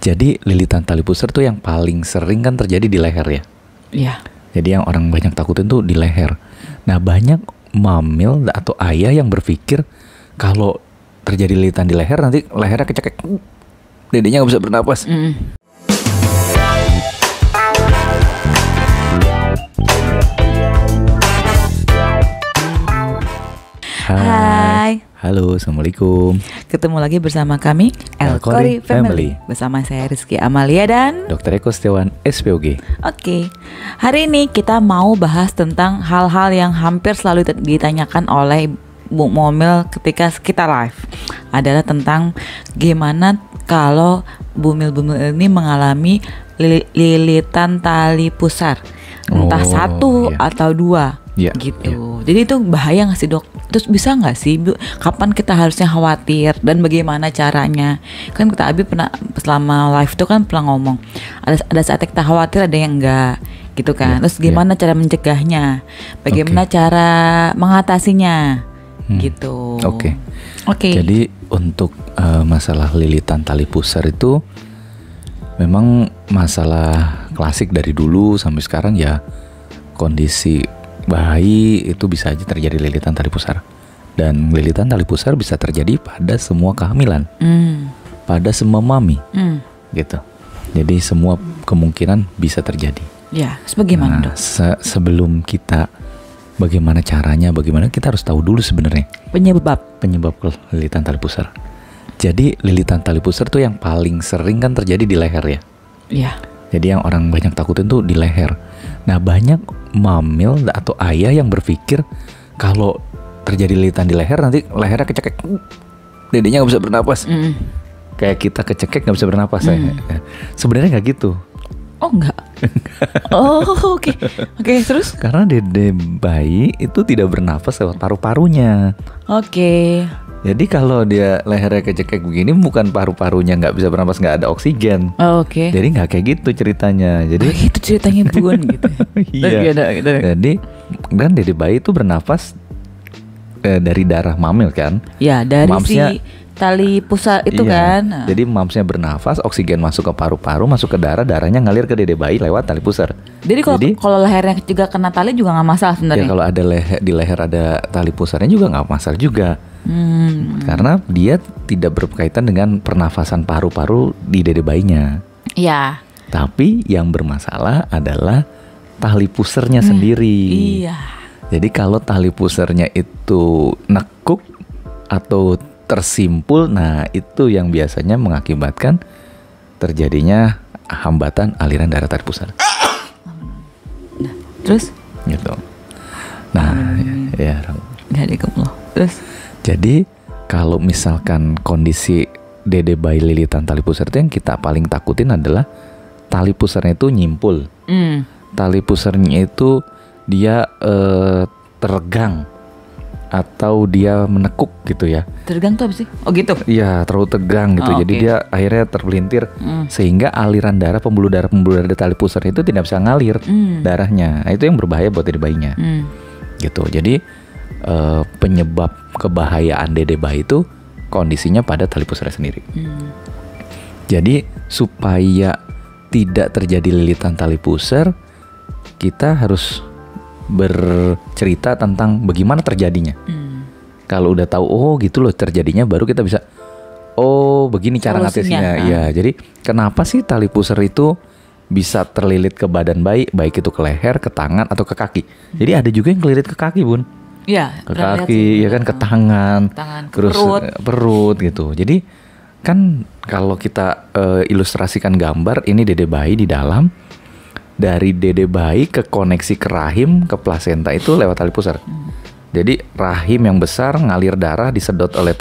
Jadi lilitan tali pusar tuh yang paling sering kan terjadi di leher ya. Iya. Jadi yang orang banyak takutin tuh di leher. Nah banyak mamil atau ayah yang berpikir kalau terjadi lilitan di leher nanti lehernya kecekek, dedenya nggak bisa bernapas. Hai. Halo, assalamualaikum. Ketemu lagi bersama kami Elkori Family. Bersama saya Rizky Amalia dan Dr. Eko Setiawan, SPOG. Oke. Hari ini kita mau bahas tentang hal-hal yang hampir selalu ditanyakan oleh Bu Momil ketika kita live. Adalah tentang gimana kalau bumil-bumil ini mengalami lilitan tali pusar. Entah satu atau dua. Gitu. Jadi itu bahaya nggak sih, Dok? Terus bisa nggak sih, Bu, kapan kita harusnya khawatir dan bagaimana caranya? Kan kita Abi pernah selama live itu kan pernah ngomong ada saat kita khawatir, ada yang enggak gitu kan. Terus gimana cara mencegahnya? Bagaimana cara mengatasinya? Gitu. Oke. Jadi untuk masalah lilitan tali pusar itu memang masalah klasik dari dulu sampai sekarang ya. Kondisi bayi itu bisa aja terjadi lilitan tali pusar. Dan lilitan tali pusar bisa terjadi pada semua kehamilan, pada semua mami, gitu. Jadi semua kemungkinan bisa terjadi. Ya, sebagaimana, Dok? Sebelum kita bagaimana caranya, bagaimana kita harus tahu dulu sebenarnya penyebab lilitan tali pusar. Jadi lilitan tali pusar tuh yang paling sering kan terjadi di leher ya. Iya. Jadi yang orang banyak takutin tuh di leher. Nah banyak mamil atau ayah yang berpikir kalau terjadi lilitan di leher nanti lehernya kecekek, dedenya nggak bisa bernapas. Kayak kita kecekek nggak bisa bernapas. Sebenarnya nggak gitu. Oh enggak. Oh oke. Terus? Karena dede bayi itu tidak bernapas lewat paru-parunya. Oke. Jadi kalau dia lehernya kecekek begini bukan paru-parunya nggak bisa bernapas, nggak ada oksigen. Oke. Jadi nggak kayak gitu ceritanya. Jadi itu ceritanya Bun gitu. Iya. Jadi dan dede bayi itu bernapas dari darah mamil kan? Ya dari si tali pusar itu kan. Jadi mamsnya bernafas, oksigen masuk ke paru-paru, masuk ke darah, darahnya ngalir ke dede bayi lewat tali pusar. Jadi kalau lehernya juga kena tali juga nggak masalah sebenarnya. Ya kalau ada di leher ada tali pusarnya juga nggak masalah juga. Karena dia tidak berkaitan dengan pernafasan paru-paru di dede bayinya. Iya. Tapi yang bermasalah adalah tali pusarnya sendiri. Iya. Jadi kalau tali pusarnya itu nekuk atau tersimpul, nah itu yang biasanya mengakibatkan terjadinya hambatan aliran darah tali pusar. Nah, terus? Gitu. Nah, ya. Terus? Jadi kalau misalkan kondisi dede bayi lilitan tali pusar itu yang kita paling takutin adalah tali pusarnya itu nyimpul. Tali pusarnya itu dia teregang atau dia menekuk gitu ya. Teregang tuh apa sih? Oh gitu? Iya, terlalu tegang gitu. Jadi dia akhirnya terpelintir sehingga aliran darah pembuluh darah tali pusar itu tidak bisa ngalir darahnya. Nah, itu yang berbahaya buat dede bayinya. Gitu. Jadi penyebab kebahayaan dede bayi itu kondisinya pada tali pusar sendiri. Jadi supaya tidak terjadi lilitan tali pusar, kita harus bercerita tentang bagaimana terjadinya. Kalau udah tahu gitu loh terjadinya, baru kita bisa begini cara ngatasinya. Ya, jadi kenapa sih tali pusar itu bisa terlilit ke badan bayi, baik itu ke leher, ke tangan atau ke kaki. Jadi ada juga yang kelilit ke kaki, Bun. Iya, ke kaki, ya kan, ke tangan terus perut gitu. Jadi kan kalau kita ilustrasikan gambar, ini dede bayi di dalam, dari dede bayi ke koneksi ke rahim, ke plasenta itu lewat tali pusar. Jadi rahim yang besar ngalir darah disedot oleh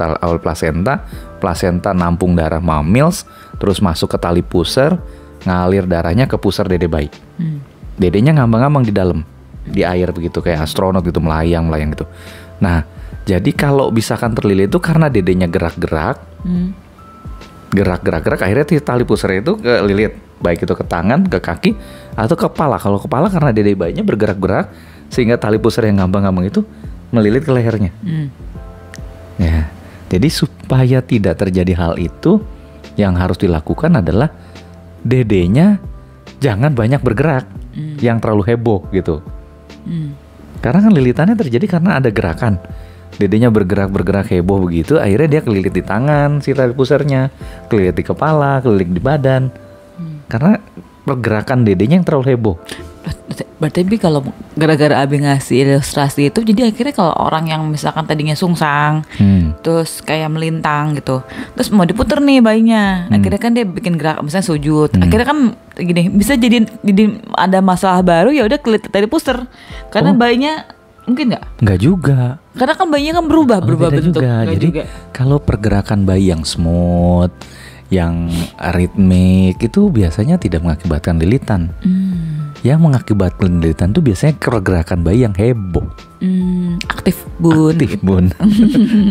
plasenta nampung darah mamils, terus masuk ke tali pusar, ngalir darahnya ke pusar dede bayi. Dedenya ngambang-ngambang di dalam, di air begitu kayak astronot gitu, melayang gitu. Nah, jadi kalau misalkan terlilit itu karena dedenya gerak-gerak, akhirnya tali pusar itu kelilit, baik itu ke tangan, ke kaki, atau ke kepala. Kalau kepala karena dede bayinya bergerak-gerak sehingga tali pusar yang ngambang-ngambang itu melilit ke lehernya. Ya, jadi supaya tidak terjadi hal itu, Yang harus dilakukan adalah dedenya jangan banyak bergerak, yang terlalu heboh gitu. Karena kan lilitannya terjadi karena ada gerakan. Dedenya bergerak heboh begitu, akhirnya dia kelilit di tangan si tali pusarnya, kelilit di kepala, kelilit di badan. Karena pergerakan dedenya yang terlalu heboh. Berarti kalau gara-gara Abi ngasih ilustrasi itu, jadi akhirnya kalau orang yang misalkan tadinya sungsang, terus kayak melintang gitu, terus mau diputer nih bayinya, akhirnya kan dia bikin gerak, misalnya sujud, akhirnya kan gini, bisa jadi ada masalah baru, ya udah kelilit tali pusar, karena bayinya mungkin nggak juga, karena kan bayinya kan berubah bentuk juga. Jadi kalau pergerakan bayi yang smooth, yang ritmik itu biasanya tidak mengakibatkan lilitan. Yang mengakibatkan lilitan itu biasanya pergerakan bayi yang heboh. Aktif bun.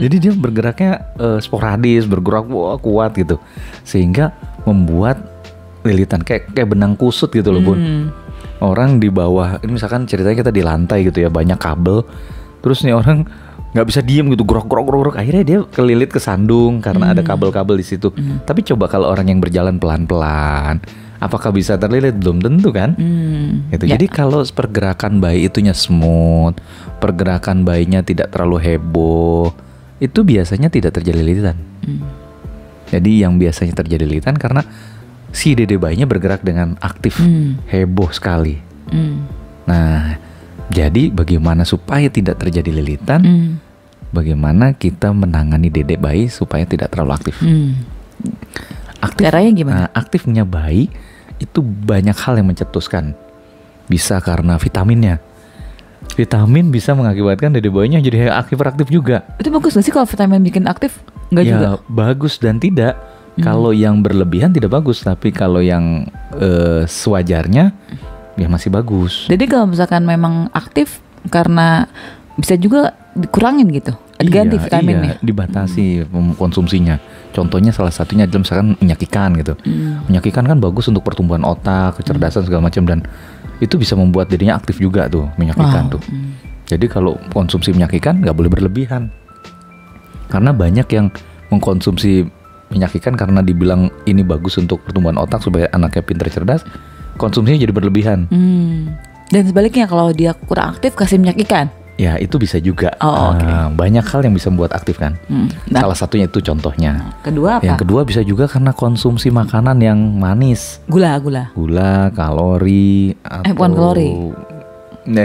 Jadi dia bergeraknya sporadis, bergerak kuat gitu, sehingga membuat lilitan kayak benang kusut gitu loh bun. Orang di bawah, ini misalkan ceritanya kita di lantai gitu ya, banyak kabel, terus nih orang nggak bisa diem gitu, grok, akhirnya dia kelilit kesandung karena ada kabel-kabel di situ. Tapi coba kalau orang yang berjalan pelan-pelan, apakah bisa terlilit? Belum tentu kan. Gitu. Jadi kalau pergerakan bayi itunya smooth, pergerakan bayinya tidak terlalu heboh, itu biasanya tidak terjadi lilitan. Jadi yang biasanya terjadi lilitan karena si dede bayinya bergerak dengan aktif, heboh sekali. Nah, jadi bagaimana supaya tidak terjadi lilitan? Bagaimana kita menangani dede bayi supaya tidak terlalu aktif? Caranya gimana? Nah, aktifnya bayi itu banyak hal yang mencetuskan. Bisa karena vitaminnya. Vitamin bisa mengakibatkan dede bayinya jadi aktif juga. Itu bagus gak sih kalau vitamin bikin aktif? Enggak juga? Ya bagus dan tidak. Kalau yang berlebihan tidak bagus, tapi kalau yang sewajarnya ya masih bagus. Jadi kalau misalkan memang aktif karena bisa juga dikurangin gitu, ganti vitaminnya. Iya, dibatasi konsumsinya. Contohnya salah satunya adalah misalkan minyak ikan gitu. Minyak ikan kan bagus untuk pertumbuhan otak, kecerdasan segala macam, dan itu bisa membuat dirinya aktif juga tuh minyak ikan tuh. Jadi kalau konsumsi minyak ikan nggak boleh berlebihan. Karena banyak yang mengkonsumsi minyak ikan karena dibilang ini bagus untuk pertumbuhan otak supaya anaknya pintar cerdas, konsumsinya jadi berlebihan. Dan sebaliknya kalau dia kurang aktif kasih minyak ikan? Ya itu bisa juga. Banyak hal yang bisa membuat aktif kan. Salah satunya itu contohnya. Kedua apa? Yang kedua bisa juga karena konsumsi makanan yang manis. Gula, kalori, atau bukan kalori.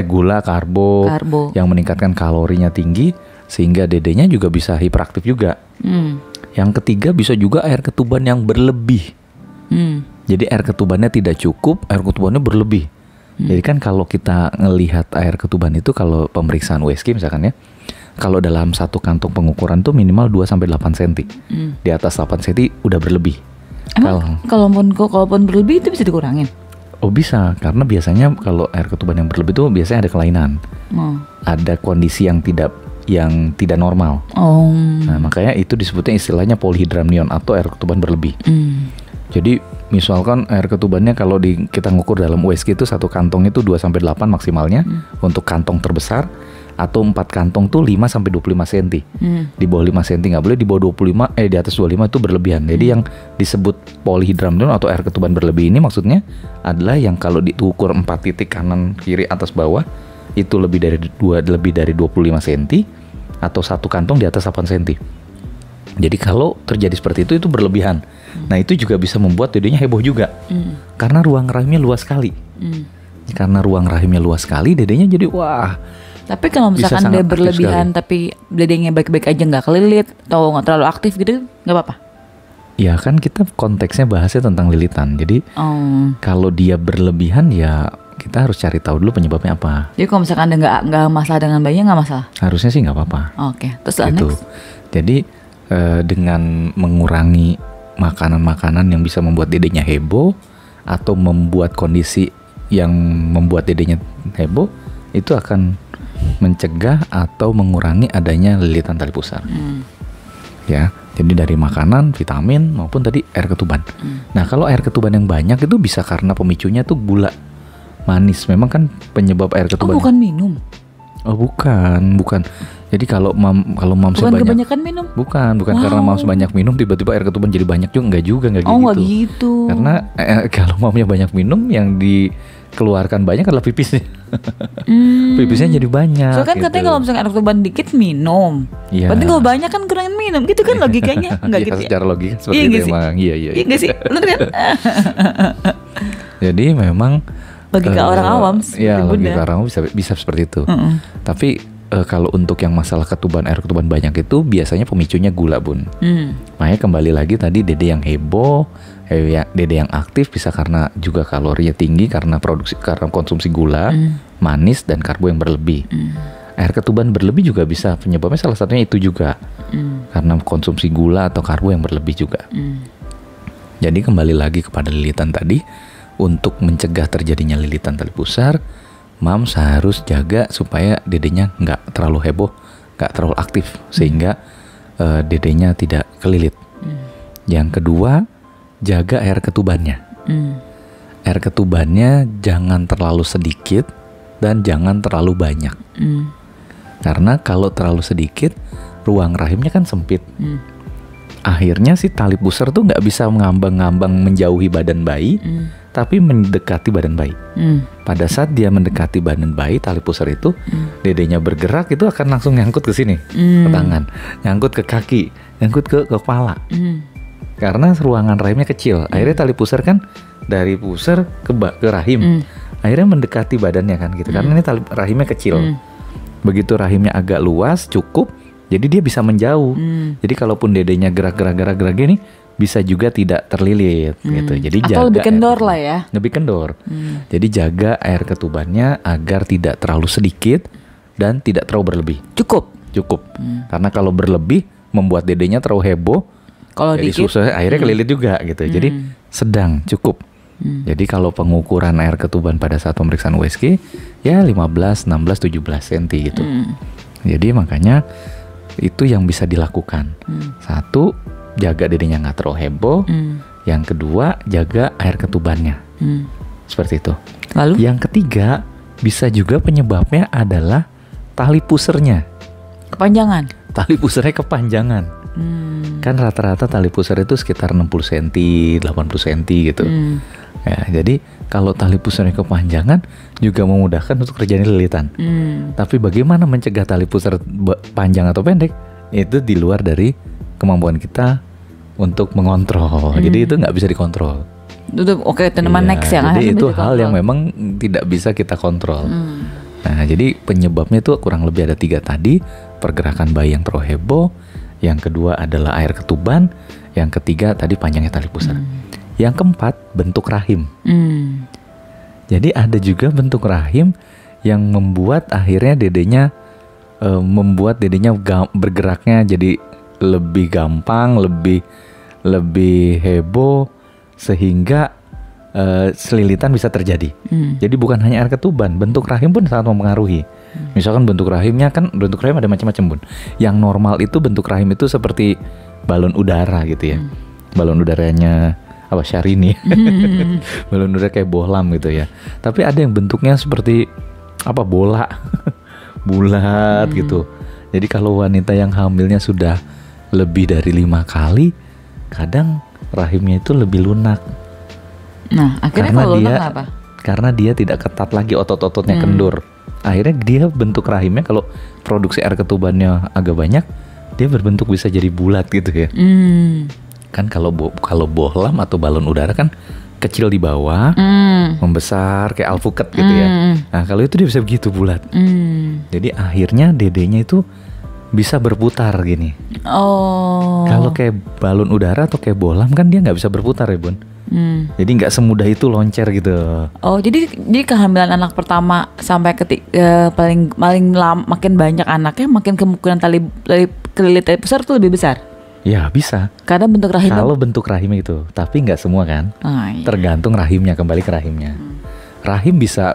Gula, karbo yang meningkatkan kalorinya tinggi sehingga dedenya juga bisa hiperaktif juga. Yang ketiga bisa juga air ketuban yang berlebih. Jadi air ketubannya tidak cukup, air ketubannya berlebih. Jadi kan kalau kita ngelihat air ketuban itu, kalau pemeriksaan USG misalkan ya, kalau dalam satu kantong pengukuran tuh minimal 2-8 cm. Di atas 8 cm udah berlebih. Emang kalaupun berlebih itu bisa dikurangin? Oh bisa, karena biasanya kalau air ketuban yang berlebih itu biasanya ada kelainan. Ada kondisi yang tidak normal. Nah makanya itu disebutnya istilahnya polyhydramnion atau air ketuban berlebih. Jadi misalkan air ketubannya kalau kita ngukur dalam USG itu satu kantong itu 2-8 maksimalnya untuk kantong terbesar, atau 4 kantong tuh 5-25 cm. Di bawah 5 cm nggak boleh, di bawah 25, di atas 25 itu berlebihan. Jadi yang disebut polyhydramnion atau air ketuban berlebih ini maksudnya adalah yang kalau diukur 4 titik kanan, kiri, atas, bawah itu lebih dari 25 cm atau satu kantong di atas 8 cm. Jadi kalau terjadi seperti itu berlebihan. Nah itu juga bisa membuat dedenya heboh juga. Karena ruang rahimnya luas sekali. Karena ruang rahimnya luas sekali, dedenya jadi wah. Tapi kalau misalkan dia berlebihan tapi dedenya baik-baik aja, nggak kelilit atau nggak terlalu aktif gitu, nggak apa-apa? Ya kan kita konteksnya bahasnya tentang lilitan. Jadi kalau dia berlebihan ya kita harus cari tahu dulu penyebabnya apa. Jadi kalau misalkan ada nggak masalah dengan bayinya, nggak masalah? Harusnya sih nggak apa-apa. Oke. Terus gitu. Jadi dengan mengurangi makanan-makanan yang bisa membuat dedenya heboh atau membuat kondisi yang membuat dedenya heboh, itu akan mencegah atau mengurangi adanya lilitan tali pusar. Ya, jadi dari makanan, vitamin maupun tadi air ketuban. Nah, kalau air ketuban yang banyak itu bisa karena pemicunya tuh gula manis. Memang kan penyebab air ketuban. Oh, bukan minum. Oh, bukan. Jadi kalau mamsnya bukan kebanyakan minum? Bukan karena mams banyak minum tiba-tiba air ketuban jadi banyak juga, nggak gitu. Nggak gitu. Karena kalau mamnya banyak minum yang dikeluarkan banyak adalah pipisnya. Pipisnya jadi banyak. Soalnya kan gitu. katanya kalau misalnya air ketuban dikit minum. Iya. Berarti kalau banyak kan kurangin minum. Gitu kan logikanya? Enggak gitu. Secara logika seperti itu emang. Iya. Iya nggak sih? Bener kan? Jadi memang logika orang awam. Iya, logika orang awam bisa seperti itu. Tapi kalau untuk yang masalah air ketuban banyak itu biasanya pemicunya gula, Bun. Makanya kembali lagi tadi dede yang heboh, dede yang aktif bisa karena juga kalorinya tinggi karena konsumsi gula, manis dan karbo yang berlebih. Air ketuban berlebih juga bisa penyebabnya salah satunya itu juga karena konsumsi gula atau karbo yang berlebih juga. Jadi kembali lagi kepada lilitan tadi, untuk mencegah terjadinya lilitan tali pusar, mams harus jaga supaya dedenya nggak terlalu heboh, nggak terlalu aktif sehingga dedenya tidak kelilit. Yang kedua, jaga air ketubannya. Air ketubannya jangan terlalu sedikit dan jangan terlalu banyak. Karena kalau terlalu sedikit, ruang rahimnya kan sempit. Akhirnya si tali pusar tuh nggak bisa ngambang-ngambang menjauhi badan bayi, tapi mendekati badan bayi. Pada saat dia mendekati badan bayi, tali pusar itu dedenya bergerak itu akan langsung nyangkut ke sini, ke tangan, nyangkut ke kaki, nyangkut ke kepala. Karena ruangan rahimnya kecil. Akhirnya tali pusar kan dari pusar ke rahim. Akhirnya mendekati badannya kan gitu. Karena ini tali rahimnya kecil. Begitu rahimnya agak luas, cukup, jadi dia bisa menjauh. Jadi kalaupun dedenya gerak-gerak gini, bisa juga tidak terlilit gitu. Jadi atau lebih kendor lah ya. Lebih kendor. Jadi jaga air ketubannya agar tidak terlalu sedikit dan tidak terlalu berlebih. Cukup. Karena kalau berlebih membuat dedenya terlalu heboh. Kalau jadi dikit, susah akhirnya kelilit juga gitu. Jadi sedang, cukup. Jadi kalau pengukuran air ketuban pada saat pemeriksaan USG ya 15, 16, 17 cm gitu. Jadi makanya itu yang bisa dilakukan. Satu, jaga dedenya nggak terlalu heboh. Yang kedua, jaga air ketubannya. Seperti itu. Lalu? Yang ketiga, bisa juga penyebabnya adalah tali pusernya. Kepanjangan? Tali pusernya kepanjangan. Kan rata-rata tali pusar itu sekitar 60 cm, 80 cm gitu. Ya, jadi kalau tali pusarnya kepanjangan juga memudahkan untuk terjadi lilitan. Tapi bagaimana mencegah tali pusar panjang atau pendek? Itu di luar dari kemampuan kita untuk mengontrol. Jadi itu nggak bisa dikontrol. Oke, teman next ya. Jadi itu hal yang memang tidak bisa kita kontrol. Nah, jadi penyebabnya itu kurang lebih ada 3 tadi. Pergerakan bayi yang terlalu heboh. Yang kedua adalah air ketuban. Yang ketiga tadi panjangnya tali pusar. Yang keempat, bentuk rahim. Jadi ada juga bentuk rahim yang membuat akhirnya dedenya bergeraknya jadi lebih gampang, lebih heboh sehingga selilitan bisa terjadi. Jadi bukan hanya air ketuban, bentuk rahim pun sangat mempengaruhi. Misalkan bentuk rahim ada macam-macam, Bun. Yang normal itu bentuk rahim itu seperti balon udara gitu ya. Balon udaranya Syahrini. Balon udara kayak bohlam gitu ya. Tapi ada yang bentuknya seperti bola. Bulat gitu. Jadi kalau wanita yang hamilnya sudah lebih dari 5 kali, kadang rahimnya itu lebih lunak. Nah, akhirnya kalau lunak apa? Karena dia tidak ketat lagi, otot-ototnya kendur. Akhirnya dia bentuk rahimnya kalau produksi air ketubannya agak banyak, dia berbentuk bisa jadi bulat gitu ya. Kan kalau bohlam atau balon udara kan kecil di bawah, membesar kayak alpukat gitu ya. Nah kalau itu dia bisa begitu bulat. Jadi akhirnya dedenya itu bisa berputar gini. Kalau kayak balon udara atau kayak bohlam kan dia nggak bisa berputar ya, Bun. Jadi nggak semudah itu loncer gitu. Jadi kehamilan anak pertama sampai paling makin banyak anaknya, makin kemungkinan kelilit tali pusar tuh lebih besar. Ya bisa. Karena bentuk rahim. Kalau bentuk rahimnya itu, tapi nggak semua kan. Iya. Tergantung rahimnya, kembali ke rahimnya. Rahim bisa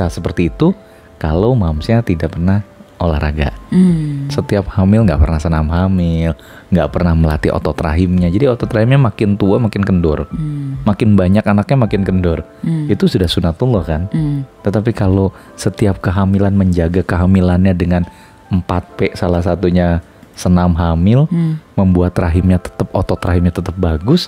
seperti itu kalau mamsnya tidak pernah olahraga. Setiap hamil nggak pernah senam hamil, nggak pernah melatih otot rahimnya. Jadi otot rahimnya makin tua makin kendor, makin banyak anaknya makin kendor. Itu sudah sunatullah kan. Tetapi kalau setiap kehamilan menjaga kehamilannya dengan 4P salah satunya senam hamil, membuat rahimnya tetap, otot rahimnya tetap bagus,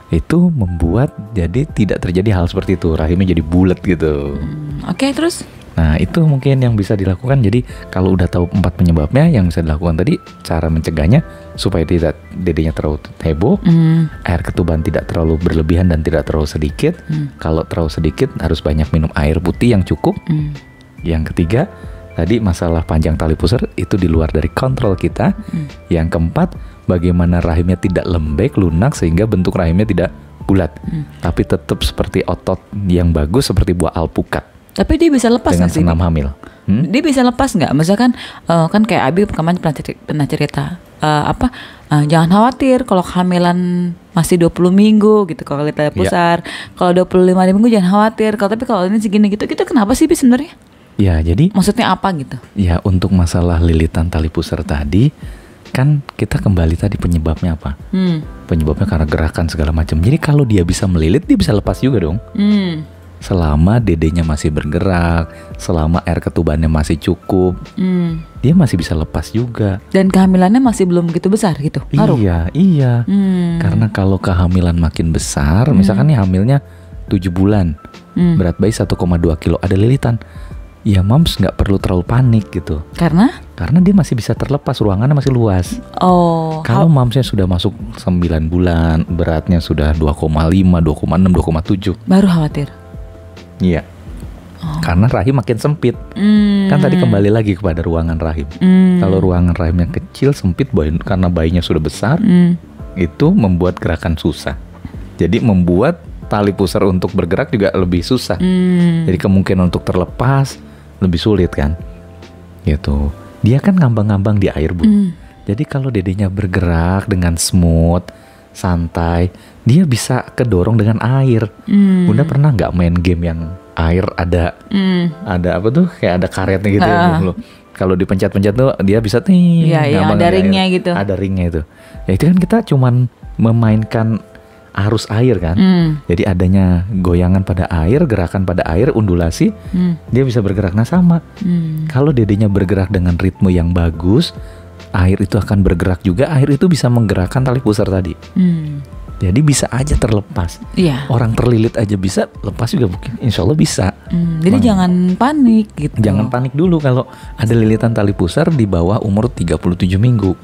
itu membuat jadi tidak terjadi hal seperti itu, rahimnya jadi bulat gitu. Oke, terus? Nah itu mungkin yang bisa dilakukan. Jadi kalau udah tahu 4 penyebabnya, yang bisa dilakukan tadi cara mencegahnya supaya tidak dedenya terlalu heboh, air ketuban tidak terlalu berlebihan dan tidak terlalu sedikit. Kalau terlalu sedikit harus banyak minum air putih yang cukup. Yang ketiga tadi masalah panjang tali pusar itu di luar dari kontrol kita. Yang keempat, bagaimana rahimnya tidak lembek, lunak sehingga bentuk rahimnya tidak bulat, tapi tetap seperti otot yang bagus seperti buah alpukat. Tapi dia bisa lepas dengan nggak sih? senam hamil. Dia bisa lepas nggak? Misalkan kan kayak Abi kemarin pernah cerita jangan khawatir kalau kehamilan masih 20 minggu gitu kalau tali pusar. Kalau 25 minggu jangan khawatir. Tapi kalau ini segini gitu kenapa sih Bi sebenarnya? Ya, jadi maksudnya apa gitu? Ya, untuk masalah lilitan tali pusar tadi kan kita kembali tadi penyebabnya apa? Penyebabnya karena gerakan segala macam. Jadi kalau dia bisa melilit, dia bisa lepas juga dong. Selama dedenya masih bergerak, selama air ketubannya masih cukup, dia masih bisa lepas juga. Dan kehamilannya masih belum begitu besar gitu? Ngaruh? Iya. Karena kalau kehamilan makin besar, misalkan nih hamilnya 7 bulan, berat bayi 1,2 kilo, ada lilitan, ya moms nggak perlu terlalu panik gitu. Karena dia masih bisa terlepas, ruangannya masih luas. Kalau momsnya sudah masuk 9 bulan, beratnya sudah 2,5, 2,6, 2,7, baru khawatir. Iya. Karena rahim makin sempit. Kan tadi kembali lagi kepada ruangan rahim. Kalau ruangan rahimnya kecil, sempit, karena bayinya sudah besar, itu membuat gerakan susah. Jadi membuat tali pusar untuk bergerak juga lebih susah. Jadi kemungkinan untuk terlepas lebih sulit kan. Gitu. Dia kan ngambang-ngambang di air, Bu. Jadi kalau dedenya bergerak dengan smooth, santai, dia bisa kedorong dengan air. Bunda pernah nggak main game yang air ada apa tuh, kayak ada karetnya gitu ya dulu. Kalau dipencet-pencet tuh dia bisa yang ada ringnya gitu. Ada ringnya itu. Ya itu kan kita cuman memainkan arus air kan. Jadi adanya goyangan pada air, gerakan pada air, undulasi, dia bisa bergerak. Nah sama. Kalau dedenya bergerak dengan ritme yang bagus, air itu akan bergerak juga, air itu bisa menggerakkan tali pusar tadi. Jadi bisa aja terlepas. Orang terlilit aja bisa, lepas juga mungkin. Insya Allah bisa. Jadi jangan panik gitu. Jangan panik dulu kalau ada lilitan tali pusar di bawah umur 37 minggu.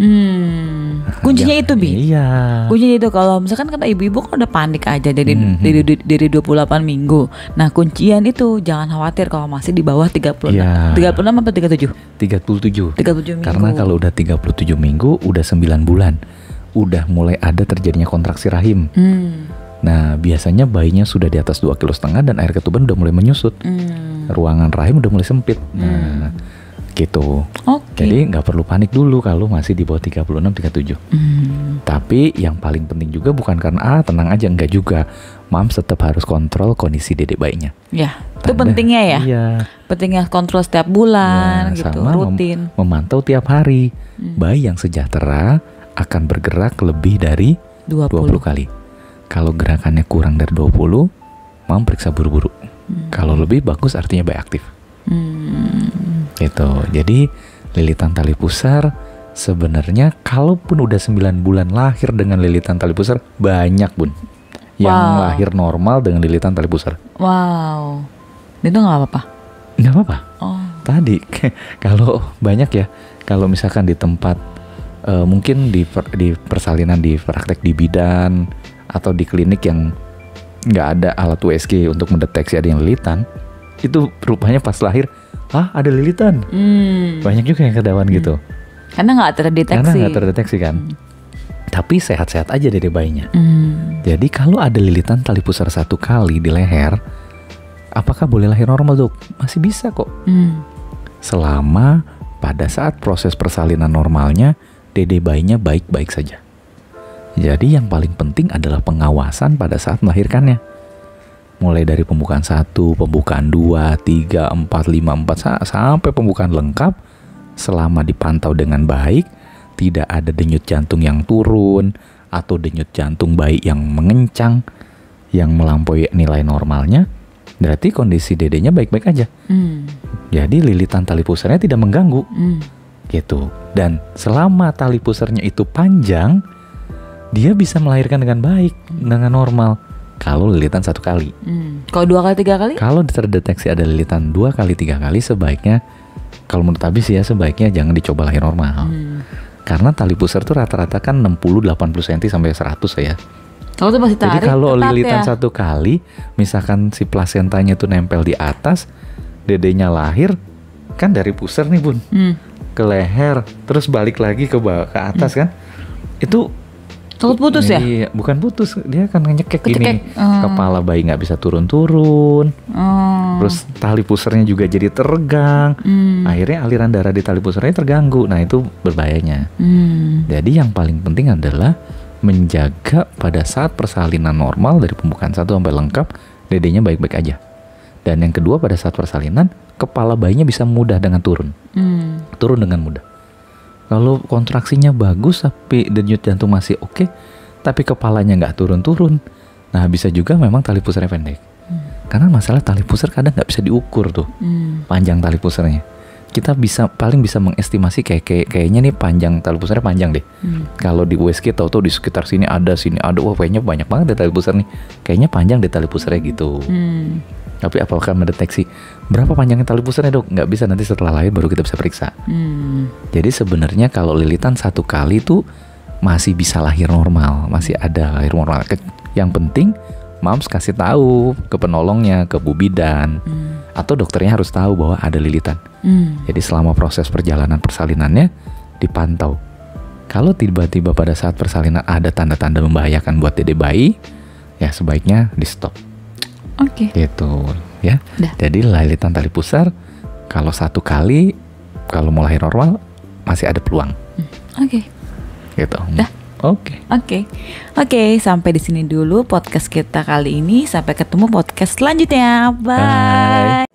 Kuncinya itu, Bi? Iya. Kuncinya itu, kalau misalkan kata ibu-ibu kan udah panik aja dari 28 minggu. Nah kuncian itu jangan khawatir kalau masih di bawah 36. 36 apa 37? 37 minggu. Karena kalau udah 37 minggu, udah 9 bulan. Udah mulai ada terjadinya kontraksi rahim. Nah biasanya bayinya sudah di atas 2,5 kilo dan air ketuban udah mulai menyusut. Ruangan rahim udah mulai sempit. Nah gitu. Jadi nggak perlu panik dulu kalau masih di bawah 36-37. Tapi yang paling penting juga bukan karena tenang aja, enggak juga. Moms tetap harus kontrol kondisi dedek bayinya. Ya, itu pentingnya ya. Iya. Pentingnya kontrol setiap bulan gitu, sama rutin. Memantau tiap hari. Bayi yang sejahtera akan bergerak lebih dari 20 kali. Kalau gerakannya kurang dari 20, Mam periksa buru-buru. Kalau lebih bagus artinya bayi aktif. Gitu. Jadi lilitan tali pusar sebenarnya kalaupun udah 9 bulan lahir dengan lilitan tali pusar, banyak Bun yang lahir normal dengan lilitan tali pusar. Wow. Itu gak apa-apa? Gak apa-apa. Tadi kalau banyak ya, kalau misalkan di tempat mungkin di persalinan, di praktek di bidan atau di klinik yang nggak ada alat USG untuk mendeteksi ada yang lilitan, itu rupanya pas lahir ada lilitan. Banyak juga yang ketahuan gitu. Karena nggak terdeteksi kan. Tapi sehat-sehat aja dari bayinya. Jadi kalau ada lilitan tali pusar 1 kali di leher, apakah boleh lahir normal, Dok? Masih bisa kok. Selama pada saat proses persalinan normalnya dede bayinya baik-baik saja. Jadi yang paling penting adalah pengawasan pada saat melahirkannya. Mulai dari pembukaan 1, pembukaan 2, 3, 4, 5, 4 sampai pembukaan lengkap. Selama dipantau dengan baik, tidak ada denyut jantung yang turun atau denyut jantung bayi yang mengencang, yang melampaui nilai normalnya, berarti kondisi dedenya baik-baik aja. Jadi lilitan tali pusarnya tidak mengganggu. gitu. Dan selama tali pusarnya itu panjang, dia bisa melahirkan dengan baik, dengan normal. Kalau lilitan 1 kali. Kalau 2 kali 3 kali? Kalau terdeteksi ada lilitan 2 kali 3 kali, sebaiknya, kalau menurut Abi sih ya, sebaiknya jangan dicoba lahir normal. Karena tali pusar tuh rata-rata kan 60-80 cm sampai 100 ya. Kalau tuh masih tarik, jadi kalau lilitan ya? 1 kali, misalkan si plasentanya tuh nempel di atas, dedenya lahir, kan dari pusar nih Bun, ke leher, terus balik lagi ke bawah, ke atas kan, itu takut putus ya? Iya, bukan putus, dia akan ngekek gini. Kepala bayi nggak bisa turun-turun. Terus tali pusarnya juga jadi teregang. Akhirnya aliran darah di tali pusarnya terganggu. Nah, itu berbahayanya. Jadi yang paling penting adalah menjaga pada saat persalinan normal dari pembukaan 1 sampai lengkap, dedenya baik-baik aja. Dan yang kedua, pada saat persalinan, kepala bayinya bisa mudah dengan turun. Turun dengan mudah. Kalau kontraksinya bagus tapi denyut jantung masih oke, tapi kepalanya nggak turun-turun, nah bisa juga memang tali pusarnya pendek. Karena masalah tali pusar kadang nggak bisa diukur tuh, panjang tali pusarnya. Kita paling bisa mengestimasi kayaknya nih panjang tali pusarnya panjang deh. Kalau di USG tahu-tahu di sekitar sini ada, wah kayaknya banyak banget deh tali pusar nih. Kayaknya panjang deh tali pusarnya gitu. Tapi apakah mendeteksi berapa panjangnya tali pusarnya dok? Nggak bisa, nanti setelah lahir baru kita bisa periksa. Jadi sebenarnya kalau lilitan 1 kali tuh masih bisa lahir normal, masih ada lahir normal. Yang penting moms kasih tahu ke penolongnya, ke bu bidan, atau dokternya harus tahu bahwa ada lilitan. Jadi selama proses perjalanan persalinannya dipantau. Kalau tiba-tiba pada saat persalinan ada tanda-tanda membahayakan buat dede bayi, ya sebaiknya di stop. Oke. Gitu ya. Jadi lilitan tali pusar kalau 1 kali, kalau mau lahir normal masih ada peluang. Oke. Gitu. Oke, sampai di sini dulu podcast kita kali ini. Sampai ketemu podcast selanjutnya. Bye.